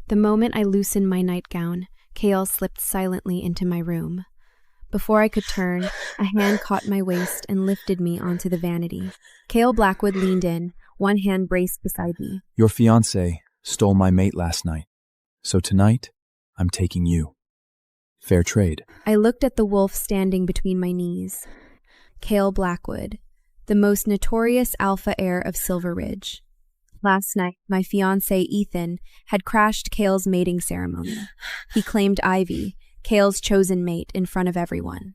The moment I loosened my nightgown, Gael slipped silently into my room. Before I could turn, a hand caught my waist and lifted me onto the vanity. Gael Blackwood leaned in, one hand braced beside me. Your fiancé stole my mate last night, so tonight I'm taking you. Fair trade. I looked at the wolf standing between my knees. Gael Blackwood, the most notorious alpha heir of Silver Ridge. Last night, my fiancé Ethan had crashed Gael's mating ceremony. He claimed Ivy, Gael's chosen mate, in front of everyone.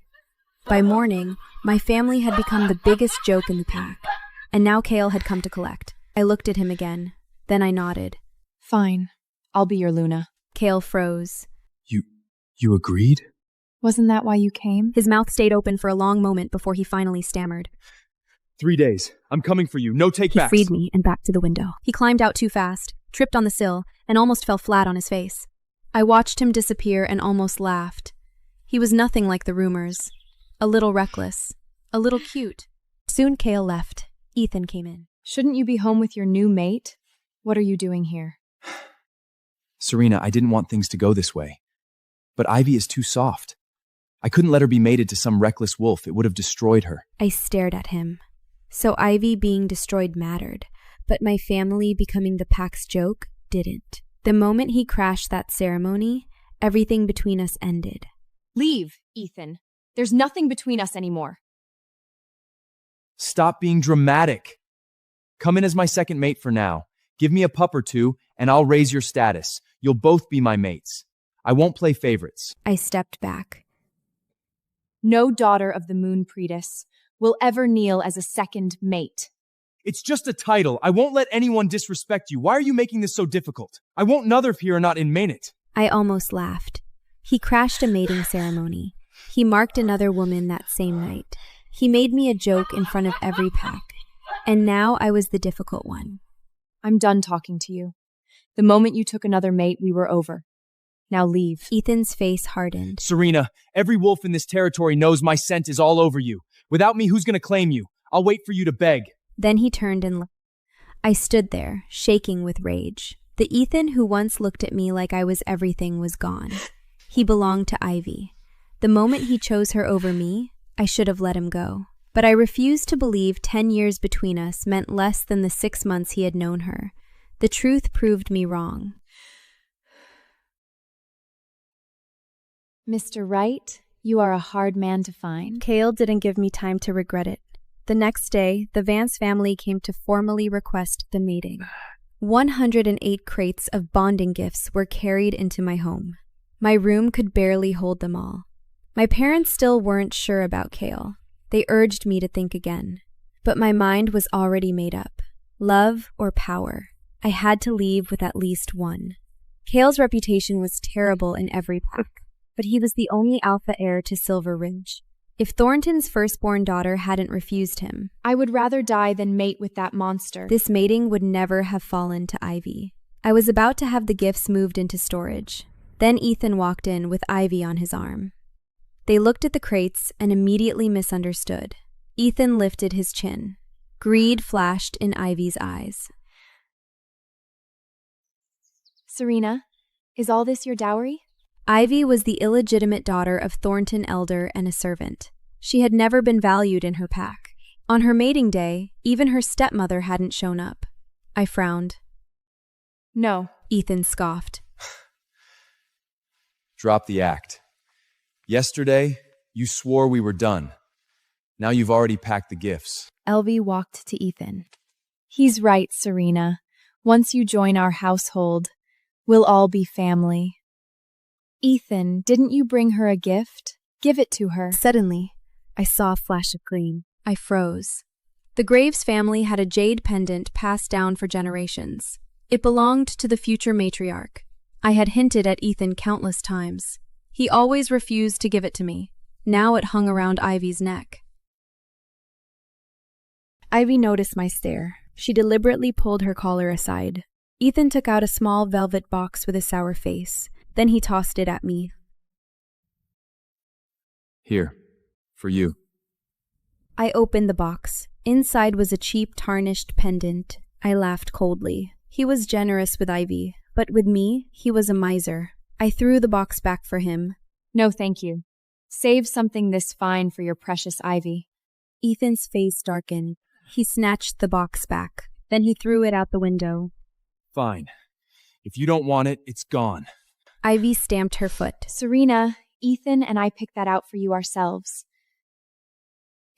By morning, my family had become the biggest joke in the pack, and now Gael had come to collect. I looked at him again, then I nodded. Fine, I'll be your Luna. Gael froze. You agreed? Wasn't that why you came? His mouth stayed open for a long moment before he finally stammered. 3 days. I'm coming for you. No take backs. He freed me and backed to the window. He climbed out too fast, tripped on the sill, and almost fell flat on his face. I watched him disappear and almost laughed. He was nothing like the rumors. A little reckless. A little cute. Soon Gael left. Ethan came in. Shouldn't you be home with your new mate? What are you doing here? Serena, I didn't want things to go this way. But Ivy is too soft. I couldn't let her be mated to some reckless wolf. It would have destroyed her. I stared at him. So Ivy being destroyed mattered, but my family becoming the pack's joke didn't. The moment he crashed that ceremony, everything between us ended. Leave, Ethan. There's nothing between us anymore. Stop being dramatic. Come in as my second mate for now. Give me a pup or two, and I'll raise your status. You'll both be my mates. I won't play favorites. I stepped back. No daughter of the Moon Predis will ever kneel as a second mate. It's just a title. I won't let anyone disrespect you. Why are you making this so difficult? I won't nother if you're not in Mainit. I almost laughed. He crashed a mating ceremony. He marked another woman that same night. He made me a joke in front of every pack. And now I was the difficult one. I'm done talking to you. The moment you took another mate, we were over. Now leave. Ethan's face hardened. Serena, every wolf in this territory knows my scent is all over you. Without me, who's going to claim you? I'll wait for you to beg. Then he turned and left. I stood there, shaking with rage. The Ethan who once looked at me like I was everything was gone. He belonged to Ivy. The moment he chose her over me, I should have let him go. But I refused to believe 10 years between us meant less than the 6 months he had known her. The truth proved me wrong. Mr. Wright, you are a hard man to find. Gael didn't give me time to regret it. The next day, the Vance family came to formally request the mating. 108 crates of bonding gifts were carried into my home. My room could barely hold them all. My parents still weren't sure about Gael. They urged me to think again. But my mind was already made up. Love or power. I had to leave with at least one. Gael's reputation was terrible in every pack, but he was the only alpha heir to Silver Ridge. If Thornton's firstborn daughter hadn't refused him, I would rather die than mate with that monster. This mating would never have fallen to Ivy. I was about to have the gifts moved into storage. Then Ethan walked in with Ivy on his arm. They looked at the crates and immediately misunderstood. Ethan lifted his chin. Greed flashed in Ivy's eyes. Serena, is all this your dowry? Ivy was the illegitimate daughter of Thornton Elder and a servant. She had never been valued in her pack. On her mating day, even her stepmother hadn't shown up. I frowned. No. Ethan scoffed. Drop the act. Yesterday, you swore we were done. Now you've already packed the gifts. Elvie walked to Ethan. He's right, Serena. Once you join our household, we'll all be family. Ethan, didn't you bring her a gift? Give it to her. Suddenly, I saw a flash of green. I froze. The Graves family had a jade pendant passed down for generations. It belonged to the future matriarch. I had hinted at Ethan countless times. He always refused to give it to me. Now it hung around Ivy's neck. Ivy noticed my stare. She deliberately pulled her collar aside. Ethan took out a small velvet box with a sour face. Then he tossed it at me. Here, for you. I opened the box. Inside was a cheap, tarnished pendant. I laughed coldly. He was generous with Ivy, But with me, he was a miser. I threw the box back for him. No, thank you. Save something this fine for your precious Ivy. Ethan's face darkened. He snatched the box back. Then he threw it out the window. Fine. If you don't want it, it's gone. Ivy stamped her foot. Serena, Ethan and I picked that out for you ourselves.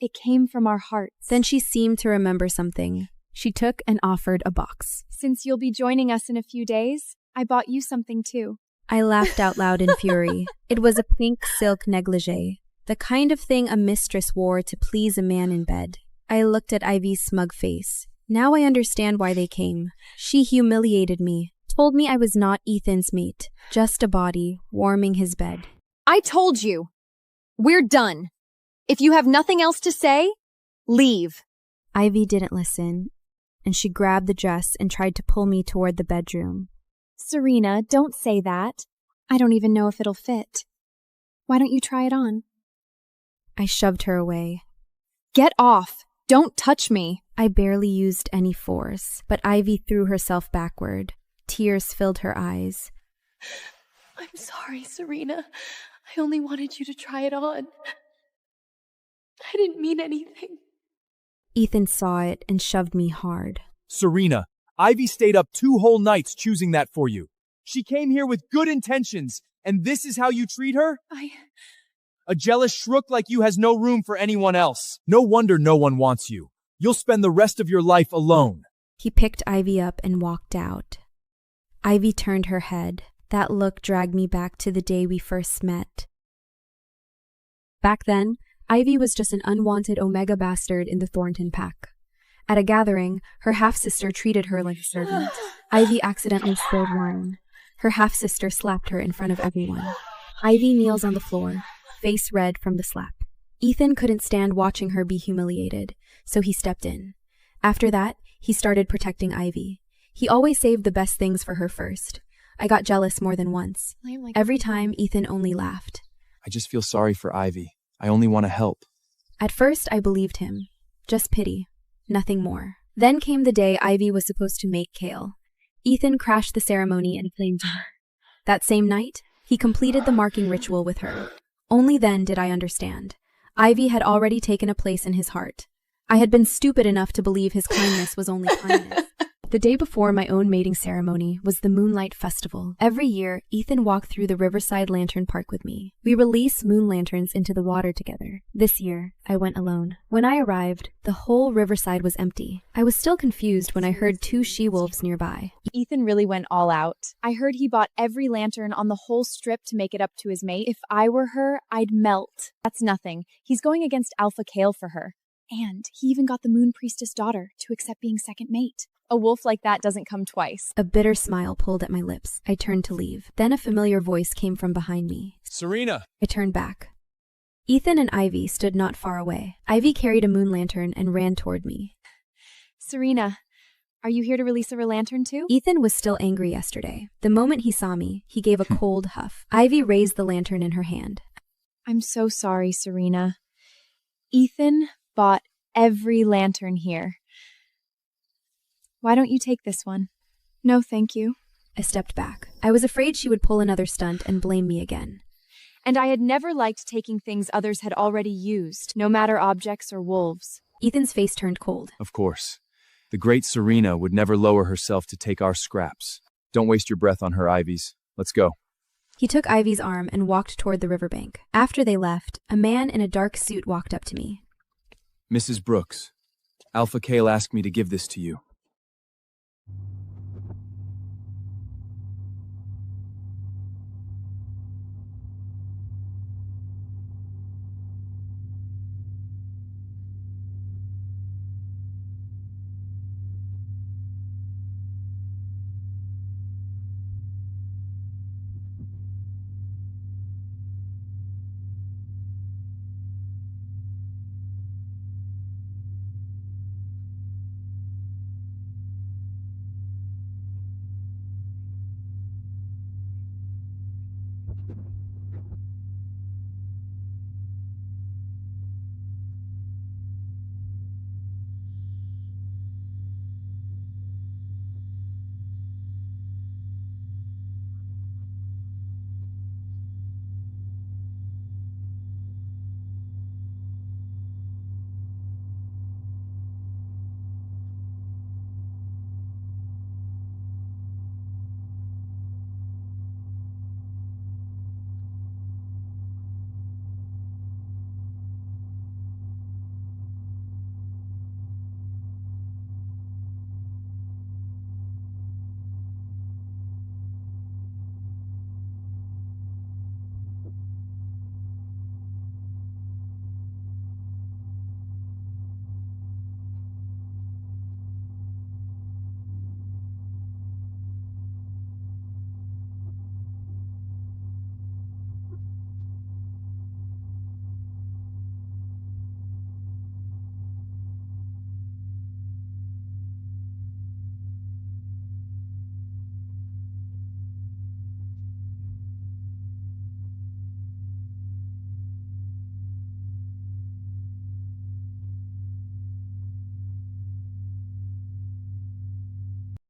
It came from our hearts. Then she seemed to remember something. She took and offered a box. Since you'll be joining us in a few days, I bought you something too. I laughed out loud in fury. It was a pink silk negligee, the kind of thing a mistress wore to please a man in bed. I looked at Ivy's smug face. Now I understand why they came. She humiliated me, told me I was not Ethan's mate, just a body warming his bed. I told you! We're done! If you have nothing else to say, leave! Ivy didn't listen, and she grabbed the dress and tried to pull me toward the bedroom. Serena, don't say that. I don't even know if it'll fit. Why don't you try it on? I shoved her away. Get off! Don't touch me! I barely used any force, but Ivy threw herself backward. Tears filled her eyes. I'm sorry, Serena. I only wanted you to try it on. I didn't mean anything. Ethan saw it and shoved me hard. Serena, Ivy stayed up 2 whole nights choosing that for you. She came here with good intentions, and this is how you treat her? A jealous shrook like you has no room for anyone else. No wonder no one wants you. You'll spend the rest of your life alone. He picked Ivy up and walked out. Ivy turned her head. That look dragged me back to the day we first met. Back then, Ivy was just an unwanted Omega bastard in the Thornton pack. At a gathering, her half-sister treated her like a servant. Ivy accidentally spilled wine. Her half-sister slapped her in front of everyone. Ivy kneels on the floor, face red from the slap. Ethan couldn't stand watching her be humiliated, so he stepped in. After that, he started protecting Ivy. He always saved the best things for her first. I got jealous more than once. Every time, Ethan only laughed. I just feel sorry for Ivy. I only want to help. At first, I believed him. Just pity. Nothing more. Then came the day Ivy was supposed to make Kale. Ethan crashed the ceremony and claimed her. That same night, he completed the marking ritual with her. Only then did I understand. Ivy had already taken a place in his heart. I had been stupid enough to believe his kindness was only kindness. The day before my own mating ceremony was the Moonlight Festival. Every year, Ethan walked through the Riverside Lantern Park with me. We release moon lanterns into the water together. This year, I went alone. When I arrived, the whole Riverside was empty. I was still confused when I heard 2 she-wolves nearby. Ethan really went all out. I heard he bought every lantern on the whole strip to make it up to his mate. If I were her, I'd melt. That's nothing. He's going against Alpha Kale for her. And he even got the Moon Priestess daughter to accept being second mate. A wolf like that doesn't come twice. A bitter smile pulled at my lips. I turned to leave. Then a familiar voice came from behind me. Serena! I turned back. Ethan and Ivy stood not far away. Ivy carried a moon lantern and ran toward me. Serena, are you here to release a lantern too? Ethan was still angry yesterday. The moment he saw me, he gave a cold huff. Ivy raised the lantern in her hand. I'm so sorry, Serena. Ethan bought every lantern here. Why don't you take this one? No, thank you. I stepped back. I was afraid she would pull another stunt and blame me again. And I had never liked taking things others had already used, no matter objects or wolves. Ethan's face turned cold. Of course. The great Serena would never lower herself to take our scraps. Don't waste your breath on her, Ivies. Let's go. He took Ivy's arm and walked toward the riverbank. After they left, a man in a dark suit walked up to me. Mrs. Brooks, Alpha Kale asked me to give this to you.